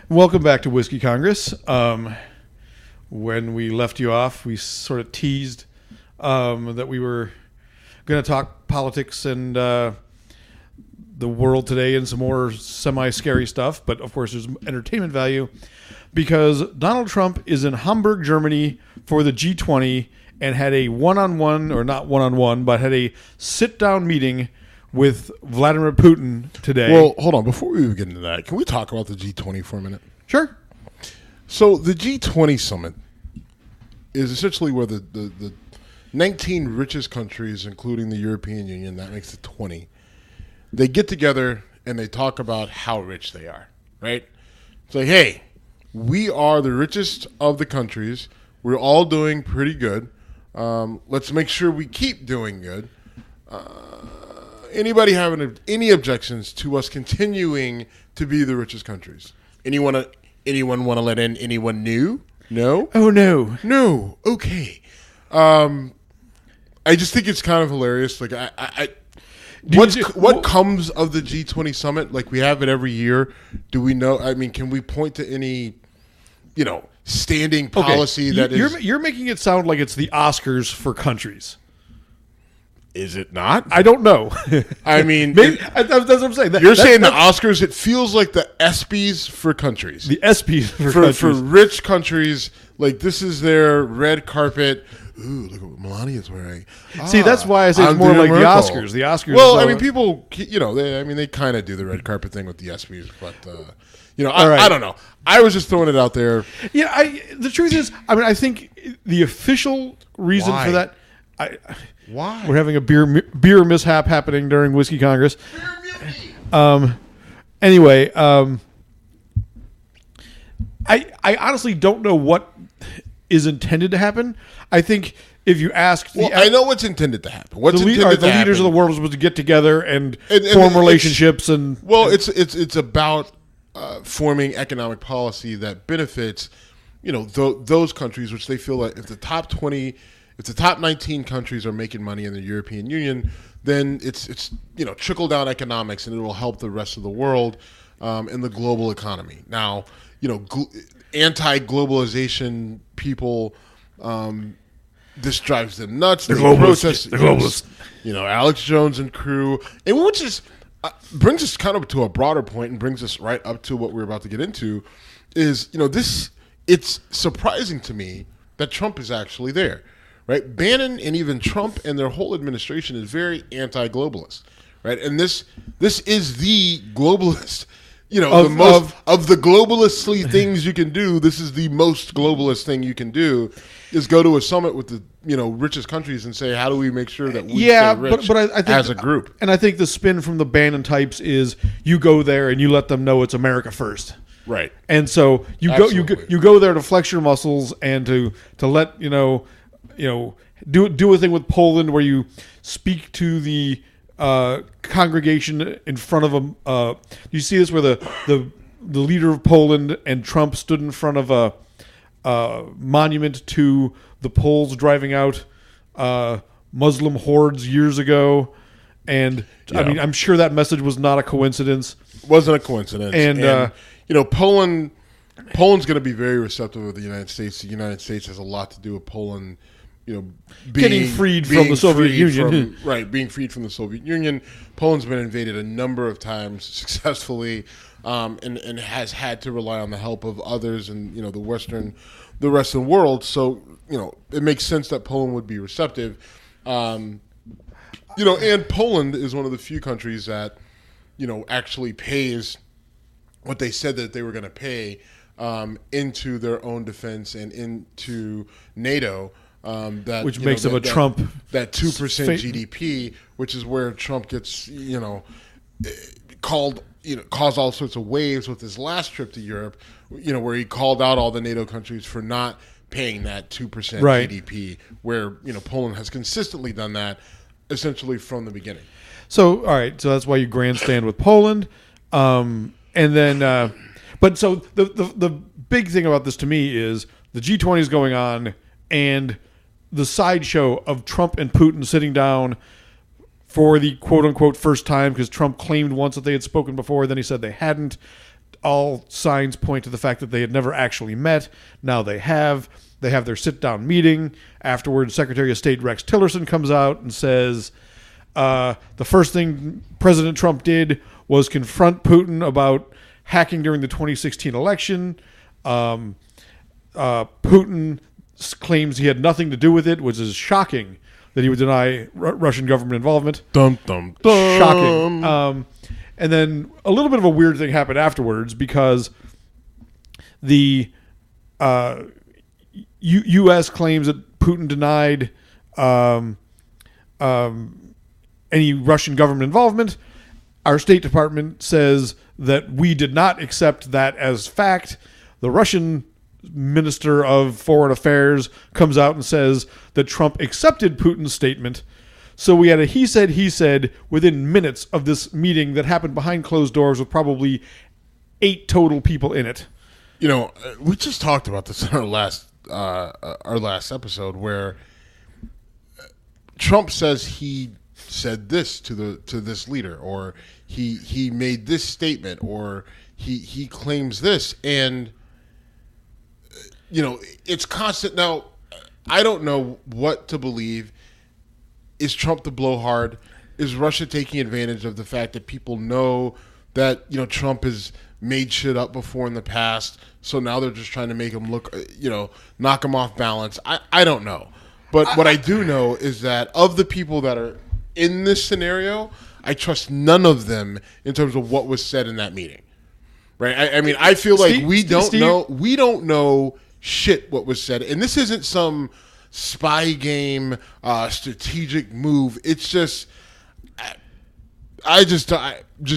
Welcome back to Whiskey Congress. When we left you off, we sort of teased that we were going to talk politics and the world today and some more semi-scary stuff. But, of course, there's entertainment value because Donald Trump is in Hamburg, Germany for the G20 and had a one-on-one, or not one-on-one, but had a sit-down meeting with Vladimir Putin today. Well, hold on. Before we get into that, can we talk about the G20 for a minute? Sure. So the G20 Summit is essentially where the 19 richest countries, including the European Union, that makes it 20, they get together and they talk about how rich they are, right? It's like, hey, we are the richest of the countries. We're all doing pretty good. Let's make sure we keep doing good. Anybody having any objections to us continuing to be the richest countries? Anyone want to let in anyone new? No? Oh, no. No. Okay. I just think it's kind of hilarious. Like, what comes of the G20 summit? Like, we have it every year. Do we know? I mean, can we point to any, standing policy that is? You're making it sound like it's the Oscars for countries. Is it not? I don't know. I mean, maybe, that's what I'm saying. You're saying the Oscars. It feels like the ESPYs for countries. The ESPYs for countries. For rich countries, like this is their red carpet. Ooh, look what Melania's wearing. See, that's why I say it's more like the Oscars. The Oscars. Well, I mean, people, they kind of do the red carpet thing with the ESPYs, but I don't know. I was just throwing it out there. Yeah, the truth is, I think the official reason for that. Why? We're having a beer mishap happening during Whiskey Congress. Anyway, I honestly don't know what is intended to happen. I think if you ask... I know what's intended to happen. What's the intended to happen? leaders of the world are supposed to get together and form relationships. It's about forming economic policy that benefits, those countries, which they feel like if the top 20... If the top 19 countries are making money in the European Union, then it's trickle down economics, and it will help the rest of the world in the global economy. Now, anti-globalization people, this drives them nuts. The globalists. Alex Jones and crew, and which is brings us kind of to a broader point and brings us right up to what we're about to get into. Is this? It's surprising to me that Trump is actually there. Right, Bannon and even Trump and their whole administration is very anti-globalist, right? And this is the globalist, of the globalistly things you can do. This is the most globalist thing you can do, is go to a summit with the richest countries and say, how do we make sure that we stay rich but I think, as a group? And I think the spin from the Bannon types is you go there and you let them know it's America first. Right, and so you go there to flex your muscles and to let do a thing with Poland where you speak to the congregation in front of them. You see this where the leader of Poland and Trump stood in front of a monument to the Poles driving out Muslim hordes years ago, and I'm sure that message was not a coincidence. Wasn't a coincidence, and Poland's going to be very receptive of the United States. The United States has a lot to do with Poland. Getting freed from the Soviet Union. Being freed from the Soviet Union. Poland's been invaded a number of times successfully, and has had to rely on the help of others and the Western world. So it makes sense that Poland would be receptive. And Poland is one of the few countries that actually pays what they said that they were going to pay into their own defense and into NATO. Which makes them a Trump that 2% GDP, which is where Trump gets caused all sorts of waves with his last trip to Europe, where he called out all the NATO countries for not paying that 2% GDP, where Poland has consistently done that essentially from the beginning. So all right, so that's why you grandstand with Poland, and then but so the big thing about this to me is the G20 is going on and the sideshow of Trump and Putin sitting down for the quote-unquote first time, because Trump claimed once that they had spoken before, then he said they hadn't. all signs point to the fact that they had never actually met. Now they have. They have their sit-down meeting. Afterwards, Secretary of State Rex Tillerson comes out and says the first thing President Trump did was confront Putin about hacking during the 2016 election. Putin claims he had nothing to do with it, which is shocking that he would deny Russian government involvement. Dum, dum, dum. Shocking. And then a little bit of a weird thing happened afterwards because the U.S. claims that Putin denied any Russian government involvement. Our State Department says that we did not accept that as fact. The Russian Minister of Foreign Affairs comes out and says that Trump accepted Putin's statement. So we had a he said within minutes of this meeting that happened behind closed doors with probably 8 total people in it. You know, we just talked about this in our last episode where Trump says he said this to this leader, or he made this statement, or he claims this, and you know, it's constant. Now, I don't know what to believe. Is Trump the blowhard? Is Russia taking advantage of the fact that people know that, you know, Trump has made shit up before in the past, so now they're just trying to make him look, you know, knock him off balance? I don't know. But what I do know is that of the people that are in this scenario, I trust none of them in terms of what was said in that meeting. Right? I mean, I feel like we don't know shit what was said. And this isn't some spy game, strategic move. It's just, I just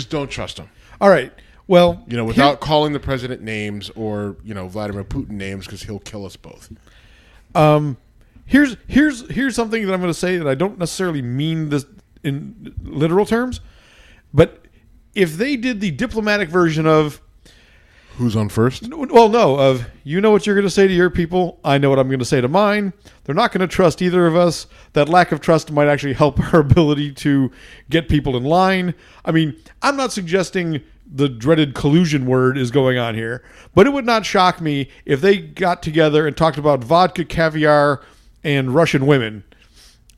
don't trust him. All right. Well, you know, without calling the president names or, you know, Vladimir Putin names, because he'll kill us both. Here's something that I'm going to say that I don't necessarily mean this in literal terms, but if they did the diplomatic version of who's on first? Well, no, of you know what you're going to say to your people, I know what I'm going to say to mine. They're not going to trust either of us. That lack of trust might actually help our ability to get people in line. I mean, I'm not suggesting the dreaded collusion word is going on here, but it would not shock me if they got together and talked about vodka, caviar, and Russian women,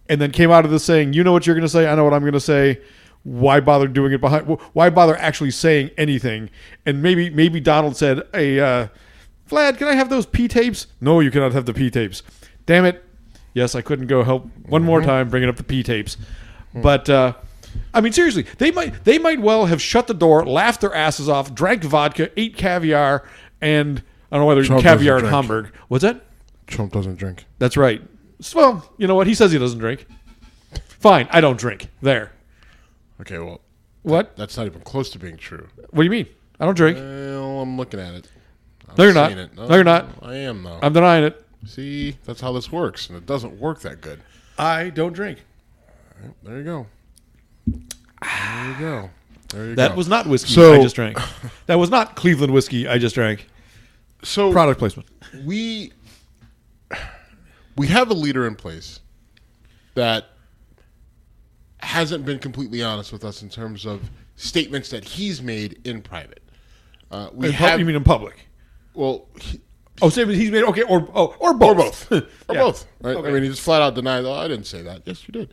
and then came out of this saying, you know what you're going to say, I know what I'm going to say. Why bother doing it behind? Why bother actually saying anything? And maybe Donald said, hey, Vlad, can I have those P tapes? No, you cannot have the P tapes. Damn it. Yes, I couldn't go help one more time bringing up the P tapes. But, I mean, seriously, they might well have shut the door, laughed their asses off, drank vodka, ate caviar, and I don't know whether Trump caviar in drink. Hamburg. What's that? Trump doesn't drink. That's right. Well, you know what? He says he doesn't drink. Fine, I don't drink. There. Okay, well. What? That's not even close to being true. What do you mean? I don't drink. Well, I'm looking at it. No, you're not. No, you're not. I am, though. I'm denying it. See, that's how this works, and it doesn't work that good. I don't drink. All right, there you go. There you go. There you go. That was not whiskey I just drank. That was not Cleveland whiskey I just drank. So product placement. We have a leader in place that hasn't been completely honest with us in terms of statements that he's made in private. You mean in public? Well, statements he's made. Okay, or both. Or both. Or Yeah. both. Right? Okay. I mean, he just flat out denied. Oh, I didn't say that. Yes, you did.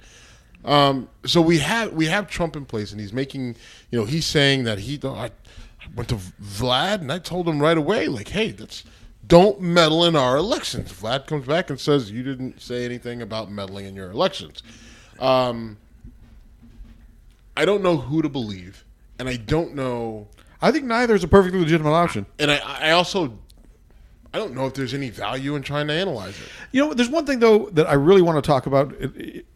So we have Trump in place, and he's making. You know, he's saying that I went to Vlad, and I told him right away, like, hey, don't meddle in our elections. Vlad comes back and says, you didn't say anything about meddling in your elections. I don't know who to believe, and I don't know. I think neither is a perfectly legitimate option. And I also don't know if there's any value in trying to analyze it. You know, there's one thing, though, that I really want to talk about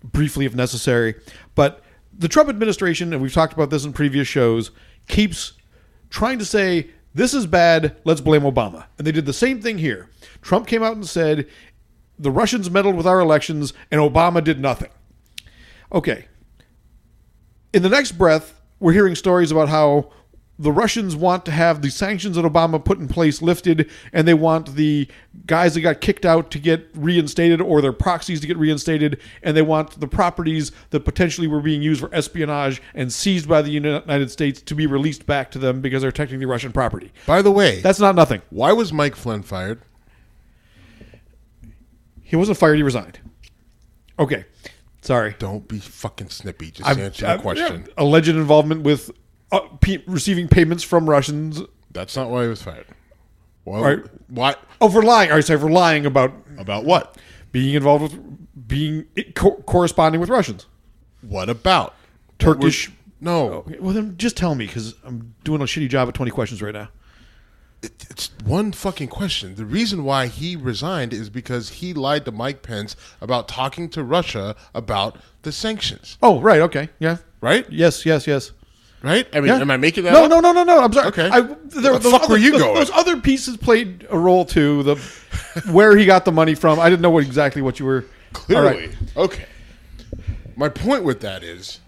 briefly if necessary. But the Trump administration, and we've talked about this in previous shows, keeps trying to say, this is bad, let's blame Obama. And they did the same thing here. Trump came out and said, the Russians meddled with our elections, and Obama did nothing. Okay. In the next breath, we're hearing stories about how the Russians want to have the sanctions that Obama put in place lifted, and they want the guys that got kicked out to get reinstated, or their proxies to get reinstated, and they want the properties that potentially were being used for espionage and seized by the United States to be released back to them because they're technically Russian property. By the way, that's not nothing. Why was Mike Flynn fired? He wasn't fired. He resigned. Okay. Sorry. Don't be fucking snippy. Just answer the question. Alleged involvement with receiving payments from Russians. That's not why he was fired. Well, right. What? Oh, for lying. All right, so for lying about what? Being involved with corresponding with Russians. What about Turkish? No. Okay, well, then just tell me, because I'm doing a shitty job at 20 questions right now. It's one fucking question. The reason why he resigned is because he lied to Mike Pence about talking to Russia about the sanctions. Oh, right. Okay. Yeah. Right? Yes. Right? I mean, Am I making that No, up? No. I'm sorry. Okay. Where the fuck were you going? Those other pieces played a role too. Where he got the money from. I didn't know exactly what you were. Clearly. Right. Okay. My point with that is,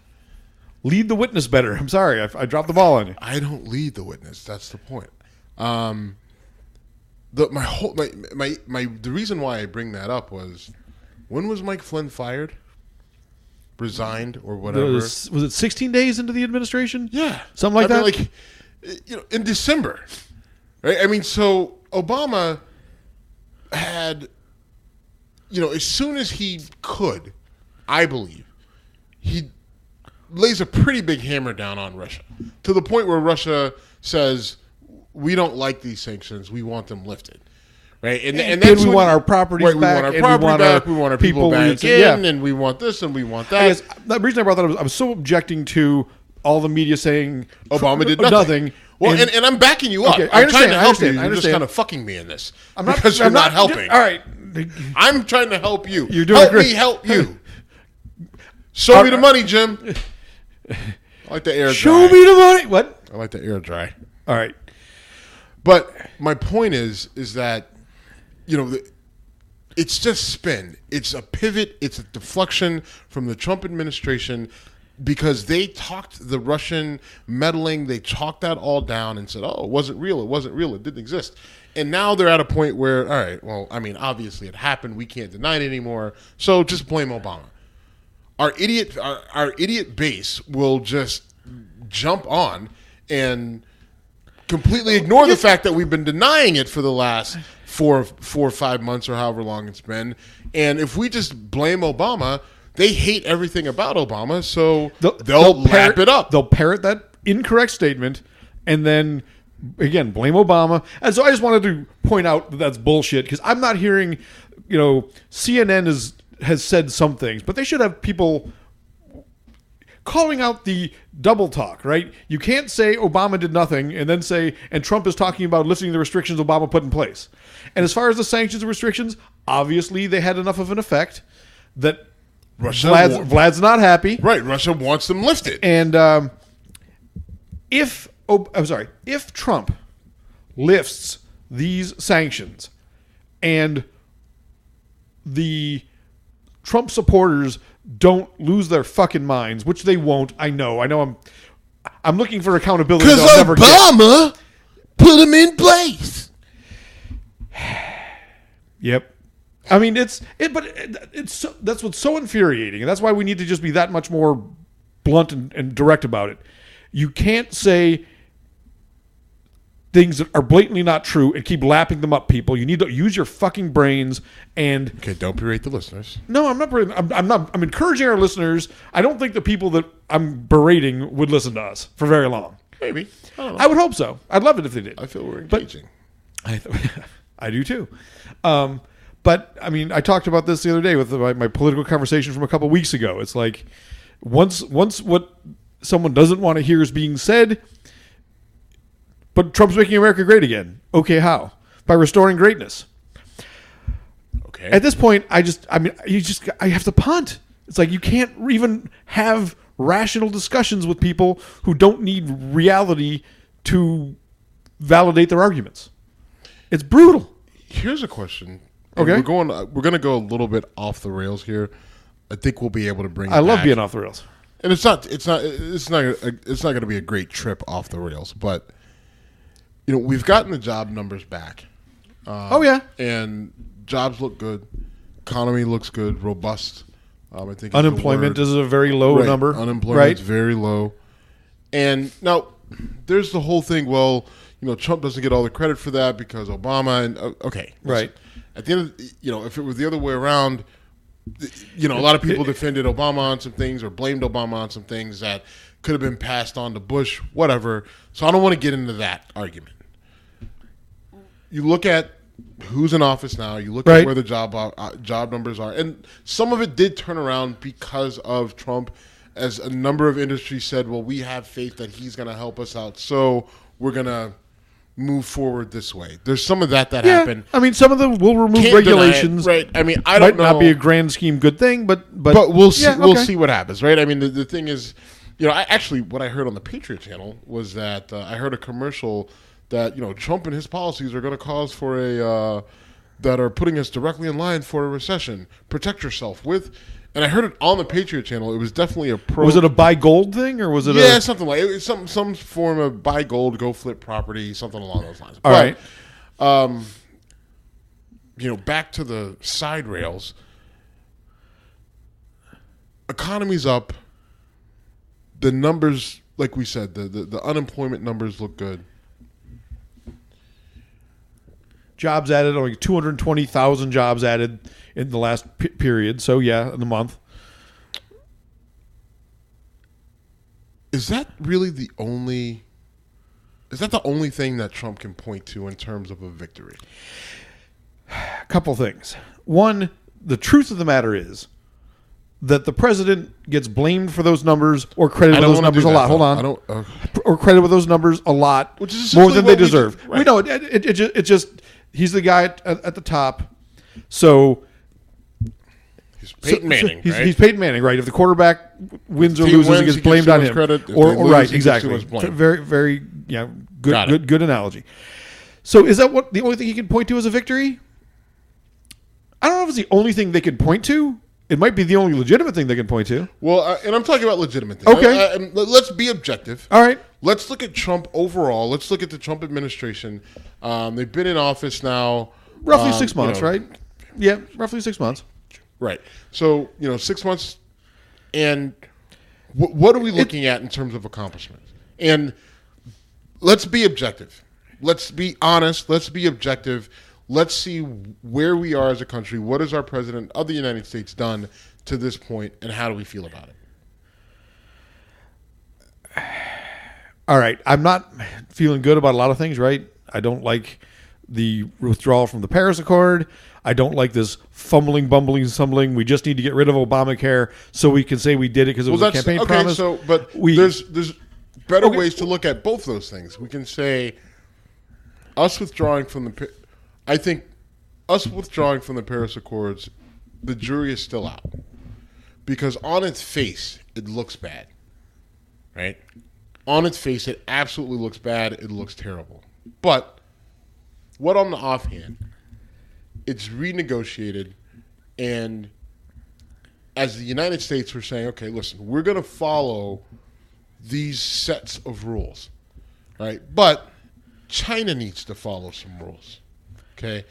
lead the witness better. I'm sorry. I dropped the ball on you. I don't lead the witness. That's the point. The reason why I bring that up was, when was Mike Flynn fired? Resigned or whatever? Was it 16 days into the administration? Yeah, something like that. Like, in December, right? I mean, so Obama had, as soon as he could, I believe, he lays a pretty big hammer down on Russia, to the point where Russia says, we don't like these sanctions. We want them lifted, right? And that's we want our properties back. We want our people back in, and we want this, and we want that. I guess the reason I brought that up, I was so objecting to all the media saying Obama did nothing. Well, and I'm backing you up. Okay, I'm trying to help you. You're just kind of fucking me in this. Because you're not helping. All right. I'm trying to help you. You're doing help great. me help you. Show me the money, Jim. I like the air dry. Show me the money. What? I like the air dry. All right. But my point is that, it's just spin. It's a pivot. It's a deflection from the Trump administration, because they talked the Russian meddling. They chalked that all down and said, oh, it wasn't real. It wasn't real. It didn't exist. And now they're at a point where, all right, well, I mean, obviously it happened. We can't deny it anymore. So just blame Obama. Our idiot base will just jump on and completely ignore the fact that we've been denying it for the last 4 or 5 months or however long it's been. And if we just blame Obama, they hate everything about Obama, so they'll lap it up. They'll parrot that incorrect statement and then, again, blame Obama. And so I just wanted to point out that that's bullshit, because I'm not hearing, CNN has said some things, but they should have people calling out the double talk, right? You can't say Obama did nothing and then say, and Trump is talking about lifting the restrictions Obama put in place. And as far as the sanctions and restrictions, obviously they had enough of an effect that Vlad's not happy. Right, Russia wants them lifted. And if Trump lifts these sanctions and the Trump supporters don't lose their fucking minds, which they won't. I know. I'm looking for accountability. Because Obama put him in place. Yep. I mean, that's what's so infuriating, and that's why we need to just be that much more blunt and direct about it. You can't say things that are blatantly not true and keep lapping them up, people. You need to use your fucking brains and... Okay, don't berate the listeners. No, I'm not. I'm encouraging our listeners. I don't think the people that I'm berating would listen to us for very long. Maybe. I don't know. I would hope so. I'd love it if they did. I feel we're engaging. I do too. But, I mean, I talked about this the other day with my political conversation from a couple weeks ago. It's like, once what someone doesn't want to hear is being said... But Trump's making America great again. Okay, how? By restoring greatness. Okay. At this point, I have to punt. It's like you can't even have rational discussions with people who don't need reality to validate their arguments. It's brutal. Here's a question. Okay. We're going to go a little bit off the rails here. I think we'll be able to bring. I love being off the rails. and it's not going to be a great trip off the rails. But we've gotten the job numbers back. And jobs look good. Economy looks good, robust. I think unemployment is a very low number. Unemployment is very low. And now there's the whole thing. Well, Trump doesn't get all the credit for that because Obama and okay, right. At the end of, if it was the other way around, a lot of people defended Obama on some things or blamed Obama on some things that could have been passed on to Bush, whatever. So I don't want to get into that argument. You look at who's in office now. You look at where the job numbers are, and some of it did turn around because of Trump, as a number of industries said, "Well, we have faith that he's going to help us out, so we're going to move forward this way." There's some of that happened. I mean, some of them will remove regulations, right? I mean, I don't know. Might not be a grand scheme good thing, but we'll see. Yeah, we'll see what happens, right? I mean, the thing is, what I heard on the Patriot Channel was that I heard a commercial that Trump and his policies are going to cause for that are putting us directly in line for a recession. Protect yourself with. And I heard it on the Patriot Channel. It was definitely a pro. Was it a buy gold thing, or was it? Something like it. Was some form of buy gold, go flip property, something along those lines. All right. Back to the side rails. Economy's up. The numbers, like we said, the unemployment numbers look good. Jobs added, like 220,000 jobs added in the last period. So, in the month. Is that really the only thing that Trump can point to in terms of a victory? A couple things. One, the truth of the matter is that the president gets blamed for those numbers or credited with those numbers a lot. Hold on. Or credited with those numbers a lot, which is more than they deserve. We know it just he's the guy at the top. So he's Peyton Manning, right? He's Peyton Manning, right? If the quarterback wins or loses, he gets blamed on him. Or right, exactly. Very, very, good analogy. So is that the only thing he can point to as a victory? I don't know if it's the only thing they could point to. It might be the only legitimate thing they can point to. Well, and I'm talking about legitimate things. Okay. Let's be objective. All right. Let's look at Trump overall. Let's look at the Trump administration. They've been in office now. Roughly 6 months, right? Yeah, roughly 6 months. Right. So, 6 months. And what are we looking at in terms of accomplishments? And let's be objective. Let's be honest. Let's be objective. Let's see where we are as a country. What has our president of the United States done to this point, and how do we feel about it? All right. I'm not feeling good about a lot of things, right? I don't like the withdrawal from the Paris Accord. I don't like this fumbling, bumbling, stumbling. We just need to get rid of Obamacare so we can say we did it because it was a campaign promise. But there's better ways to look at both those things. We can say us withdrawing from the... I think us withdrawing from the Paris Accords, the jury is still out. Because on its face, it looks bad. Right? On its face, it absolutely looks bad. It looks terrible. But what on the offhand, it's renegotiated, and as the United States, we're saying, okay, listen, we're going to follow these sets of rules. Right? But China needs to follow some rules. Okay,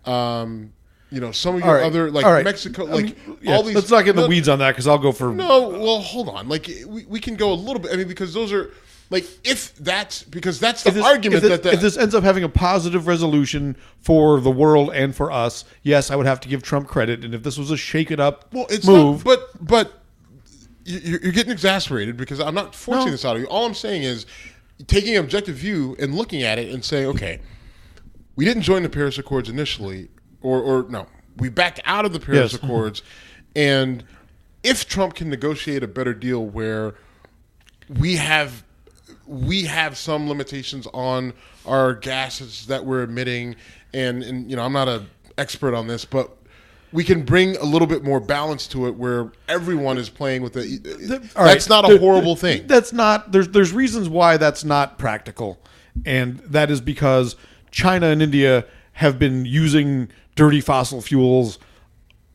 some of your other Mexico, all these. Let's not get in the weeds on that because I'll go for Well, hold on. We can go a little bit. I mean, because those are if that's the argument if this ends up having a positive resolution for the world and for us, yes, I would have to give Trump credit. And if this was a shake it up move, but you're getting exasperated because I'm not forcing this out of you. All I'm saying is taking an objective view and looking at it and saying, okay. We didn't join the Paris Accords initially, or no, we backed out of the Paris Accords. And if Trump can negotiate a better deal where we have some limitations on our gases that we're emitting, and I'm not an expert on this, but we can bring a little bit more balance to it where everyone is playing with that's not a horrible thing. That's not. There's reasons why that's not practical, and that is because China and India have been using dirty fossil fuels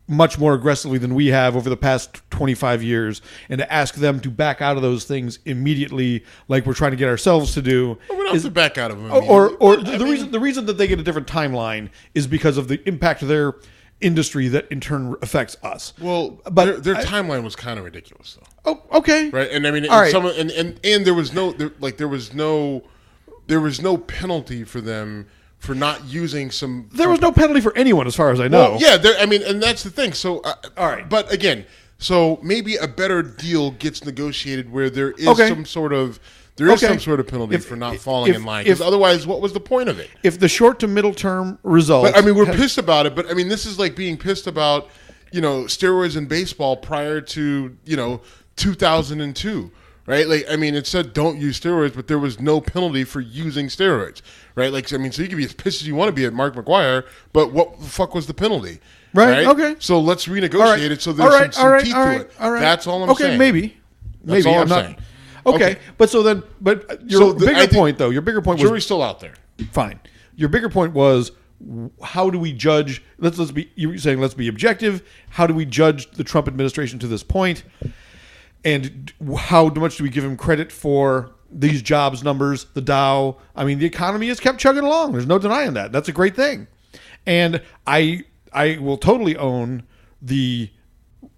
much more aggressively than we have over the past 25 years, and to ask them to back out of those things immediately, like we're trying to get ourselves to do, we don't have to back out of them. The reason that they get a different timeline is because of the impact of their industry that in turn affects us. Well, but their timeline was kind of ridiculous, though. Oh, okay, right? And I mean, all right. And there was no penalty for them for not using some. There was no penalty for anyone, as far as I know. Well, yeah, and that's the thing. So, all right, but again, so maybe a better deal gets negotiated where there is some sort of penalty for not falling in line. Because otherwise, what was the point of it? If the short to middle term result, but, I mean, we're pissed about it. But I mean, this is like being pissed about steroids in baseball prior to 2002. Right, like I mean, it said don't use steroids, but there was no penalty for using steroids. Right, like I mean, so you can be as pissed as you want to be at Mark McGwire, but what the fuck was the penalty? Right. Okay. So let's renegotiate it so there's some teeth to it. That's all I'm saying. Okay, maybe. That's all I'm saying. Okay, but your bigger point though. Your bigger point was jury's still out there. Fine. Your bigger point was how do we judge? You were saying let's be objective. How do we judge the Trump administration to this point? And how much do we give him credit for these jobs numbers, the Dow? I mean, the economy has kept chugging along. There's no denying that. That's a great thing. And I will totally own the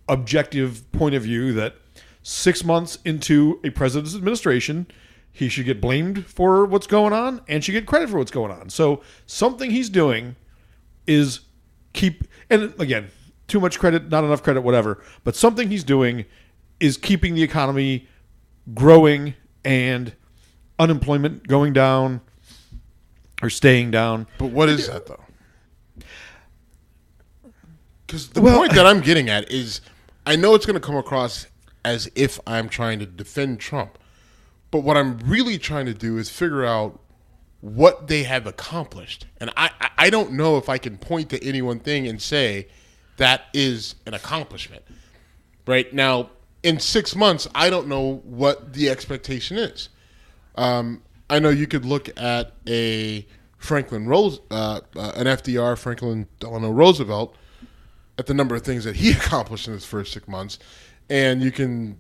objective point of view that 6 months into a president's administration, he should get blamed for what's going on and should get credit for what's going on. So something he's doing is and again, too much credit, not enough credit, whatever. But something he's doing is keeping the economy growing and unemployment going down or staying down. But what is that, though? Because the point that I'm getting at is I know it's going to come across as if I'm trying to defend Trump. But what I'm really trying to do is figure out what they have accomplished. And I don't know if I can point to any one thing and say that is an accomplishment. Right now, in 6 months, I don't know what the expectation is. I know you could look at an FDR, Franklin Delano Roosevelt, at the number of things that he accomplished in his first 6 months, and you can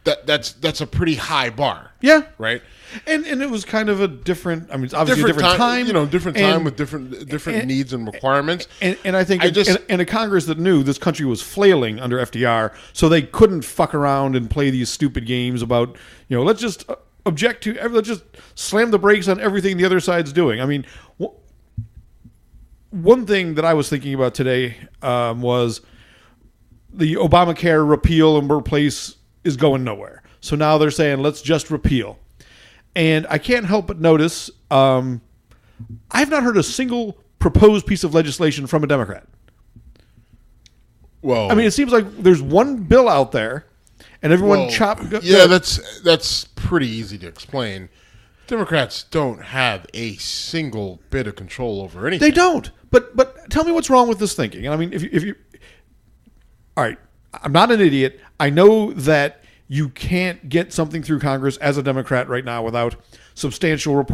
that's a pretty high bar. Yeah, right. And it was kind of a different. I mean, it's obviously a different time. Different time with different needs and requirements. And I think in a Congress that knew this country was flailing under FDR, so they couldn't fuck around and play these stupid games about let's just let's just slam the brakes on everything the other side's doing. I mean, one thing that I was thinking about today was the Obamacare repeal and replace is going nowhere. So now they're saying, let's just repeal. And I can't help but notice, I have not heard a single proposed piece of legislation from a Democrat. Well, I mean, it seems like there's one bill out there, and everyone Yeah, that's pretty easy to explain. Democrats don't have a single bit of control over anything. They don't. But tell me what's wrong with this thinking. And I mean, if you all right, I'm not an idiot. I know that you can't get something through Congress as a Democrat right now without substantial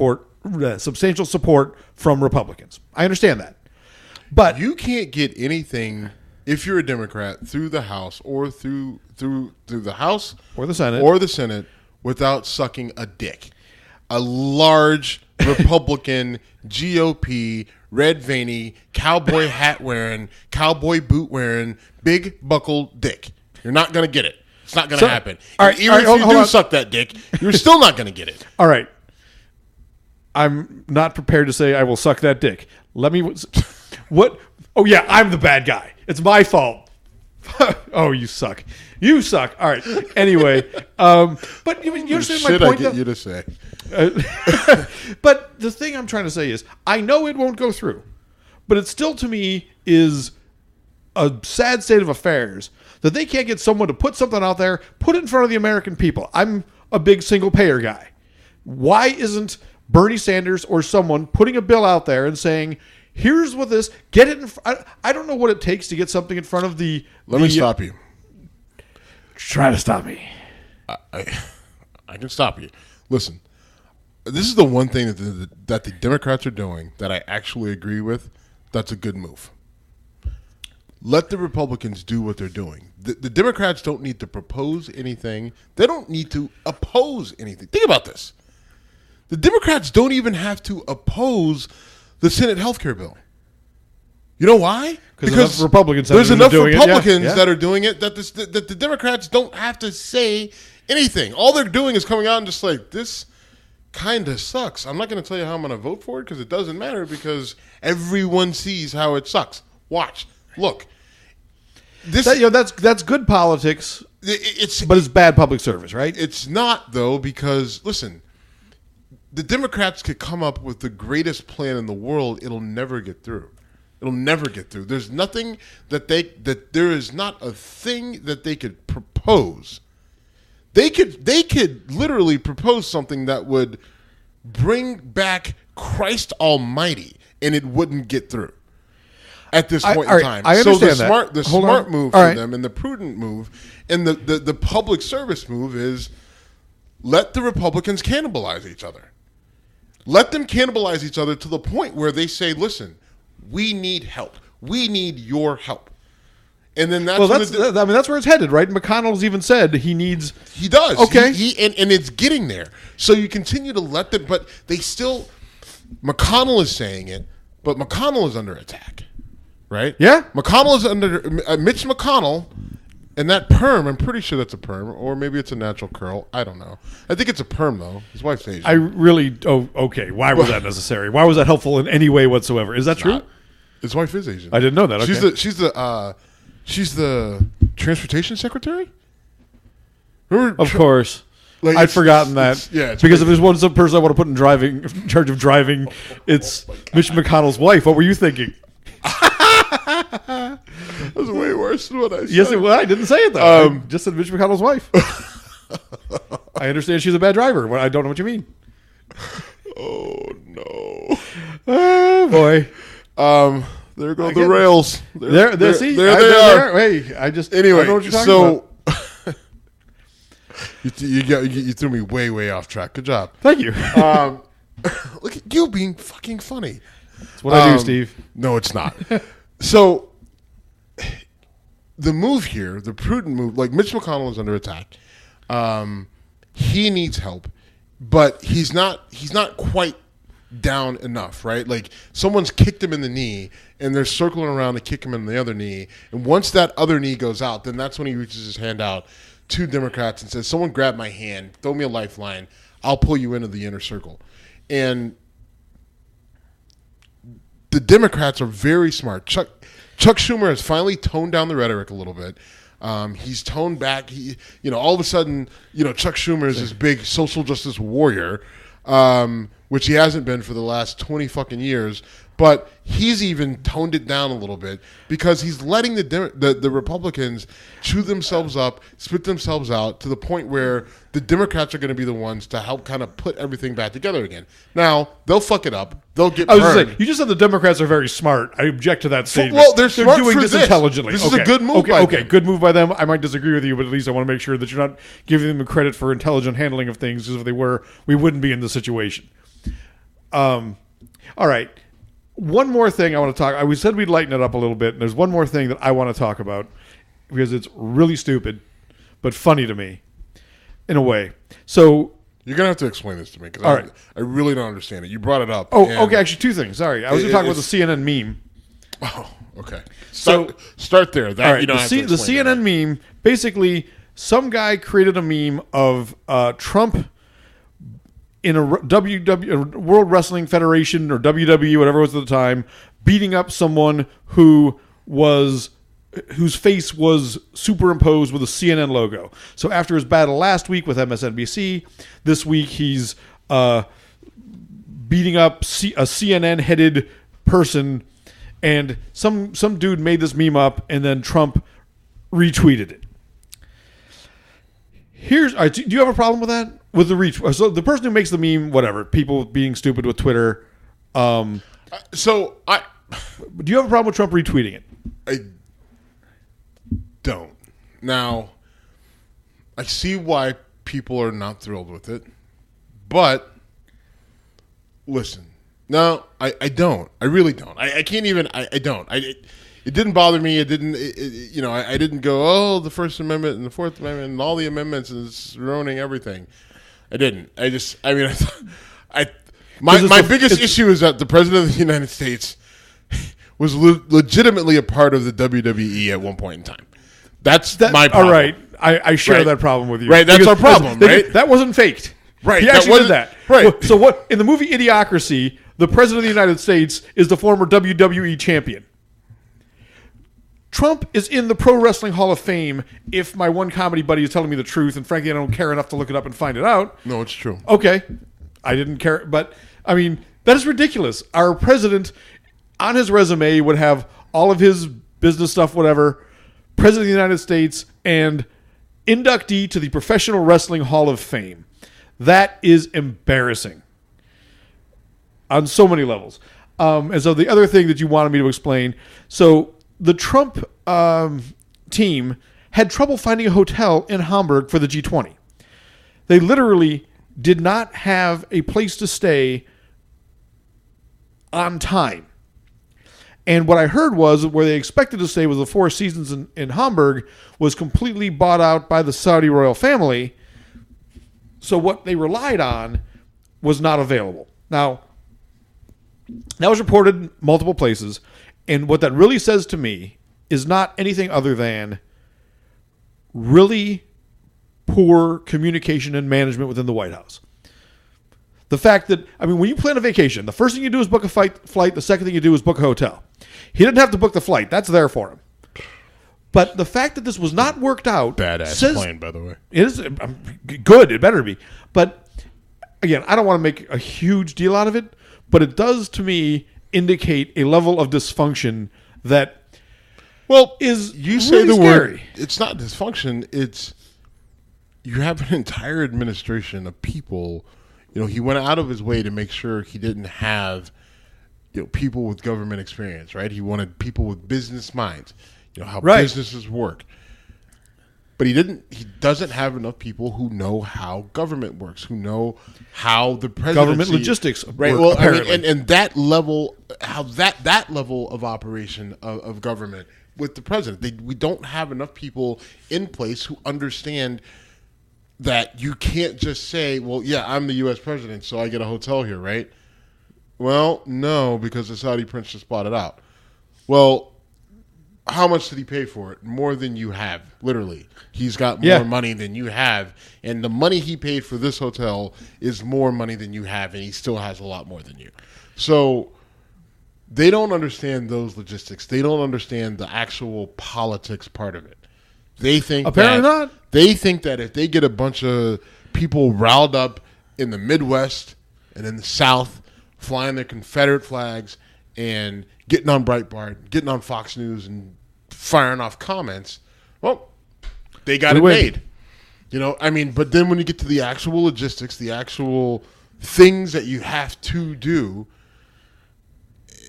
support from Republicans. I understand that. But you can't get anything if you're a Democrat through the House or through the House or the Senate without sucking a dick. A large Republican GOP red veiny, cowboy hat wearing, cowboy boot wearing, big buckled dick. You're not going to get it. It's not going to happen. Even if you do suck that dick, you're still not going to get it. All right. I'm not prepared to say I will suck that dick. Let me... What? Oh, yeah, I'm the bad guy. It's my fault. Oh, you suck. You suck. All right. Anyway, but you understand my point? I get you to say. But the thing I'm trying to say is, I know it won't go through, but it still, to me, is a sad state of affairs that they can't get someone to put something out there, put it in front of the American people. I'm a big single-payer guy. Why isn't Bernie Sanders or someone putting a bill out there and saying, here's what this, get it in I don't know what it takes to get something in front of the... Let me stop you. Try to stop me. I can stop you. Listen, this is the one thing that the Democrats are doing that I actually agree with. That's a good move. let the Republicans do what they're doing. The Democrats don't need to propose anything. They don't need to oppose anything. Think about this. The Democrats don't even have to oppose the Senate healthcare bill. You know why? Because Republicans there's enough Republicans Yeah. that are doing it that the Democrats don't have to say anything. All they're doing is coming out and just like, this kind of sucks. I'm not going to tell you how I'm going to vote for it because it doesn't matter because everyone sees how it sucks. Watch. Look. That's good politics, but it's bad public service, right? It's not, though, because, listen, the Democrats could come up with the greatest plan in the world. It'll never get through. It'll never get through. There's nothing there is not a thing that they could propose. They could literally propose something that would bring back Christ Almighty, and it wouldn't get through at this point in time. I understand the smart move for them and the prudent move and the public service move is let the Republicans cannibalize each other. Let them cannibalize each other to the point where they say, listen, we need help. We need your help. And then that's that's where it's headed, right? McConnell's even said he does. Okay. And it's getting there. So you continue to let them, but they still, McConnell is saying it, but McConnell is under attack, right? Yeah. McConnell is under, Mitch McConnell, and that perm, I'm pretty sure that's a perm, or maybe it's a natural curl. I don't know. I think it's a perm, though. His wife's Asian. Okay. Why was that necessary? Why was that helpful in any way whatsoever? Is that true? His wife is Asian. I didn't know that. Okay. She's the transportation secretary? Remember, of course. Like, I'd forgotten that. Because if there's one person I want to put in charge of driving, it's Mitch McConnell's wife. What were you thinking? That was way worse than what I said. Yes, it was. I didn't say it, though. I just said Mitch McConnell's wife. I understand she's a bad driver. But I don't know what you mean. Oh, no. Oh, boy. There go the rails. There they are. Hey, I don't know what you're talking about. You threw me way off track. Good job. Thank you. Look at you being fucking funny. That's what I do, Steve. No, it's not. So the move here, the prudent move, like Mitch McConnell is under attack. He needs help, but he's not quite down enough, right? Like someone's kicked him in the knee and they're circling around to kick him in the other knee. And once that other knee goes out, then that's when he reaches his hand out to Democrats and says, someone grab my hand, throw me a lifeline. I'll pull you into the inner circle. And the Democrats are very smart. Chuck Schumer has finally toned down the rhetoric a little bit. He's toned back. All of a sudden, Chuck Schumer is this big social justice warrior, which he hasn't been for the last 20 fucking years. But he's even toned it down a little bit because he's letting the Republicans chew themselves up, spit themselves out to the point where the Democrats are going to be the ones to help kind of put everything back together again. Now, they'll fuck it up. They'll get burned. Saying, you just said the Democrats are very smart. I object to that statement. Well, they're smart doing for this intelligently. This is a good move by them. Okay, good move by them. I might disagree with you, but at least I want to make sure that you're not giving them credit for intelligent handling of things, because if they were, we wouldn't be in this situation. All right. One more thing I want to talk. We said we'd lighten it up a little bit, and there's one more thing that I want to talk about because it's really stupid, but funny to me, in a way. So you're gonna have to explain this to me because I really don't understand it. You brought it up. Oh, okay. Actually, two things. Sorry, I was going to talk about the CNN meme. Oh, okay. Start there. That, all right. You don't have to the CNN meme. Basically, some guy created a meme of Trump in a World Wrestling Federation or WWE, whatever it was at the time, beating up someone whose face was superimposed with a CNN logo. So after his battle last week with MSNBC, this week he's beating up a CNN-headed person, and some dude made this meme up, and then Trump retweeted it. Do you have a problem with that? With the retweet? So the person who makes the meme, whatever, people being stupid with Twitter. Do you have a problem with Trump retweeting it? I don't. Now, I see why people are not thrilled with it, but listen. No, I don't. I really don't. I can't even. I don't. it didn't bother me. It didn't. I didn't go, oh, the First Amendment and the Fourth Amendment and all the amendments is ruining everything. I didn't. My biggest issue is that the President of the United States was legitimately a part of the WWE at one point in time. That's my problem. All right. I share that problem with you. Right, that's our problem, right? That wasn't faked. Right. He actually did that. Right. So what in the movie Idiocracy, the President of the United States is the former WWE champion. Trump is in the Pro Wrestling Hall of Fame if my one comedy buddy is telling me the truth, and frankly, I don't care enough to look it up and find it out. No, it's true. Okay. I didn't care. But, I mean, that is ridiculous. Our president, on his resume, would have all of his business stuff, whatever, President of the United States, and inductee to the Professional Wrestling Hall of Fame. That is embarrassing on so many levels. And so the other thing that you wanted me to explain, so the Trump team had trouble finding a hotel in Hamburg for the G20. They literally did not have a place to stay on time. And what I heard was where they expected to stay was the Four Seasons in Hamburg was completely bought out by the Saudi royal family. So what they relied on was not available. Now, that was reported in multiple places. And what that really says to me is not anything other than really poor communication and management within the White House. The fact that, I mean, when you plan a vacation, the first thing you do is book a flight. The second thing you do is book a hotel. He didn't have to book the flight. That's there for him. But the fact that this was not worked out. Badass plane, by the way. It is good. It better be. But again, I don't want to make a huge deal out of it, but it does to me indicate a level of dysfunction that is you say really the scary. Word. It's not dysfunction. It's you have an entire administration of people. He went out of his way to make sure he didn't have people with government experience. Right. He wanted people with business minds. How businesses work. But he doesn't have enough people who know how government works, who know how the presidency, government logistics right? Work, well, and that level, how that level of operation of government with the president, we don't have enough people in place who understand that you can't just say, well, yeah, I'm the U.S. president, so I get a hotel here, right? Well, no, because the Saudi prince just bought it out. Well, how much did he pay for it? More than you have, literally. He's got more money than you have, and the money he paid for this hotel is more money than you have, and he still has a lot more than you. So they don't understand those logistics. They don't understand the actual politics part of it. They think apparently not. They think that if they get a bunch of people riled up in the Midwest and in the South, flying their Confederate flags and getting on Breitbart, getting on Fox News, and firing off comments, well, they got it made. But then when you get to the actual logistics, the actual things that you have to do,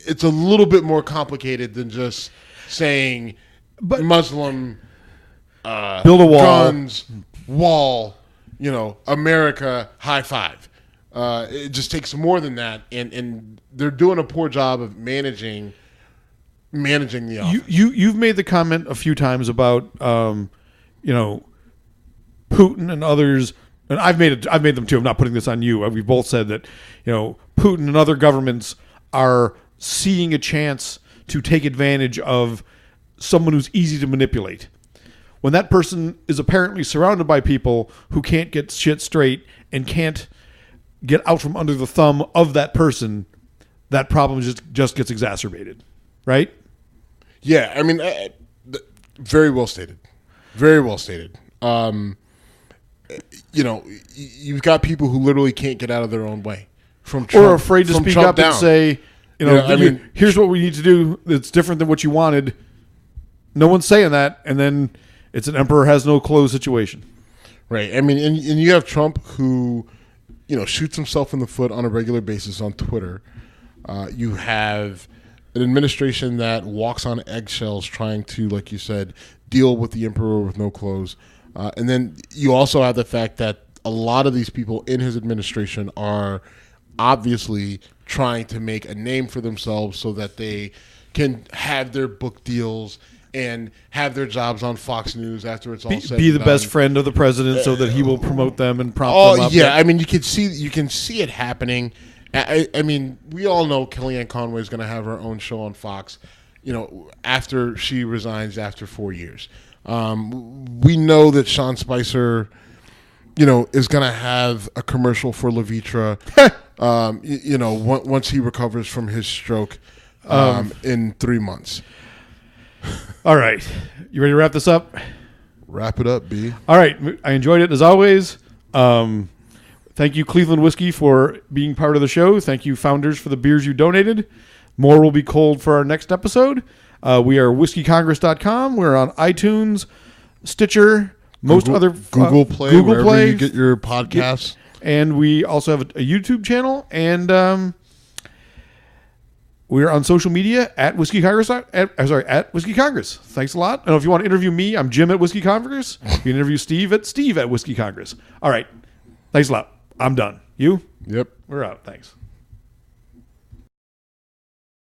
it's a little bit more complicated than just saying Muslim, build a wall, guns, wall, America, high five. It just takes more than that, and they're doing a poor job of managing the office. You've made the comment a few times about Putin and others, and I've made them too. I'm not putting this on you. We've both said that Putin and other governments are seeing a chance to take advantage of someone who's easy to manipulate. When that person is apparently surrounded by people who can't get shit straight and can't get out from under the thumb of that person, that problem just gets exacerbated, right? Yeah, I mean, very well stated. Very well stated. You've got people who literally can't get out of their own way from Trump, or afraid to speak up and say, here's what we need to do that's different than what you wanted. No one's saying that, and then it's an emperor has no clothes situation. Right. I mean, and you have Trump who, shoots himself in the foot on a regular basis on Twitter. You have an administration that walks on eggshells trying to, like you said, deal with the emperor with no clothes. And then you also have the fact that a lot of these people in his administration are obviously trying to make a name for themselves so that they can have their book deals and have their jobs on Fox News after it's all said Be and the done. best friend of the president so that he will promote them and prompt them up. Yeah, I mean, you can see it happening. I mean, we all know Kellyanne Conway is going to have her own show on Fox, after she resigns after 4 years. We know that Sean Spicer, is going to have a commercial for Levitra, once he recovers from his stroke in 3 months. All right. You ready to wrap this up? Wrap it up, B. All right. I enjoyed it as always. Thank you, Cleveland Whiskey, for being part of the show. Thank you, Founders, for the beers you donated. More will be cold for our next episode. We are whiskeycongress.com. We're on iTunes, Stitcher, Google Play, wherever you get your podcasts. And we also have a YouTube channel, and we're on social media at Whiskey Congress. At Whiskey Congress. Thanks a lot. And if you want to interview me, I'm Jim at Whiskey Congress. You can interview Steve at Whiskey Congress. All right. Thanks a lot. I'm done. You? Yep. We're out. Thanks.